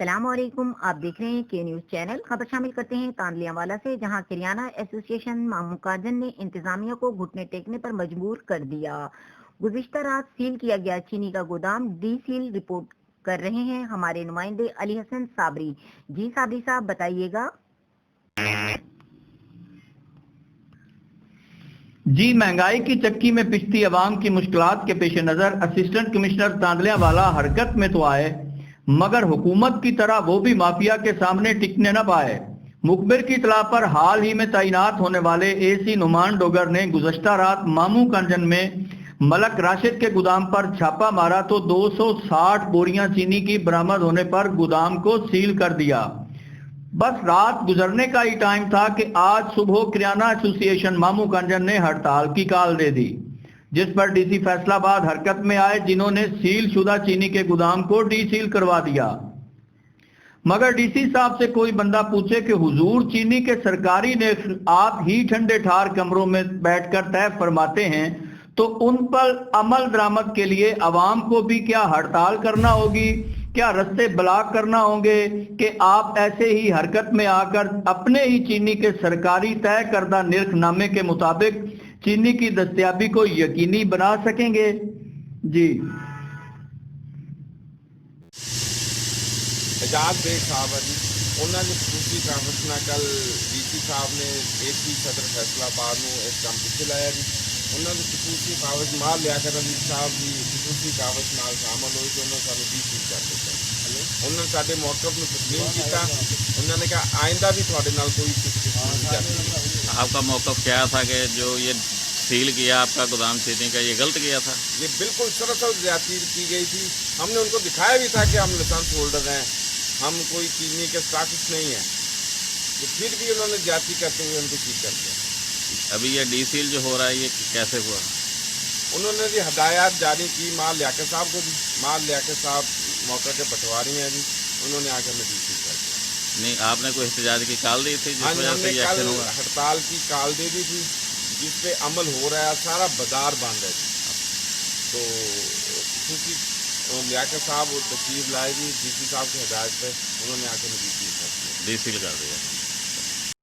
السلام علیکم، آپ دیکھ رہے ہیں کے نیوز چینل۔ خبر شامل کرتے ہیں تاندلیاوالا سے، جہاں کریانہ ایسوسی ایشن مامو کاجن نے انتظامیہ کو گھٹنے ٹیکنے پر مجبور کر دیا۔ گزشتہ رات سیل کیا گیا چینی کا گودام ڈی سیل رپورٹ کر رہے ہیں ہمارے نمائندے علی حسن صابری۔ جی صابری صاحب بتائیے گا۔ جی، مہنگائی کی چکی میں پستی عوام کی مشکلات کے پیش نظر اسسٹنٹ کمشنر تاندلیاوالا حرکت میں تو آئے، مگر حکومت کی طرح وہ بھی مافیا کے سامنے ٹکنے نہ پائے۔ مخبر کی اطلاع پر حال ہی میں تعینات ہونے والے اے سی نعمان ڈوگر نے گزشتہ رات مامو کانجن میں ملک راشد کے گودام پر چھاپا مارا تو 260 بوریاں چینی کی برآمد ہونے پر گودام کو سیل کر دیا۔ بس رات گزرنے کا ہی ٹائم تھا کہ آج صبح کریانہ ایسوسی ایشن مامو کانجن نے ہڑتال کی کال دے دی، جس پر ڈی سی فیصل آباد حرکت میں آئے، جنہوں نے سیل شدہ چینی کے گودام کو ڈی سیل کروا دیا۔ مگر ڈی سی صاحب سے کوئی بندہ پوچھے کہ حضور چینی کے سرکاری نرخ آپ ہی ٹھنڈے ٹھار کمروں میں بیٹھ کر طے فرماتے ہیں، تو ان پر عمل درآمد کے لیے عوام کو بھی کیا ہڑتال کرنا ہوگی، کیا رستے بلاک کرنا ہوں گے کہ آپ ایسے ہی حرکت میں آ کر اپنے ہی چینی کے سرکاری طے کردہ نرخ نامے کے مطابق چینی کی دستیابی کو یقینی بنا سکیں گے؟ جی اعجاز بیگ صاحب ہے جی، انہوں نے خصوصی کانفرنس میں کل ڈی سی صاحب نے اے سی صدر فیصل آباد میں ایک کام پیچھے لایا جی، انہوں نے خصوصی کاغذ مال لیا کر علی صاحب جی خصوصی کاغذ نال شامل ہوئی تو انہوں نے سانو ڈی سی کر دیتا۔ انہوں نے سارے موقف میں تسلیم کیا، انہوں نے کہا آئندہ بھی تھوڑے نال کوئی آپ کا موقف کیا تھا کہ جو یہ سیل کیا آپ کا گودام چینی کا، یہ غلط کیا تھا؟ یہ بالکل سراسر زیادتی کی گئی تھی۔ ہم نے ان کو دکھایا بھی تھا کہ ہم لائسنس ہولڈر ہیں، ہم کوئی چینی کے اسٹاکس نہیں ہیں، تو پھر بھی انہوں نے زیادتی کرتے ہوئے ان کو ٹھیک کر دیا۔ ابھی یہ ڈی سیل جو ہو رہا ہے یہ کیسے ہوا؟ انہوں نے جی ہدایات جاری کی مال لیاقت صاحب کو، جی مال لیاقت صاحب موقع کے پٹواری ہیں جی، انہوں نے آ کر ڈی سی کر دیا۔ نہیں، آپ نے کوئی احتجاج کی کال دی تھی جس وجہ ہم سے نے یہ کل ایکشن ہوا؟ ہڑتال کی کال دے دی تھی جس پہ عمل ہو رہا ہے، سارا بازار بند ہے جی، تو خصوصی لیاقت صاحب وہ تشریف لائے جی ڈی سی صاحب کی ہدایت پہ، انہوں نے آ کے ڈی سیل کر دیا۔ ڈی سیل کر دیا۔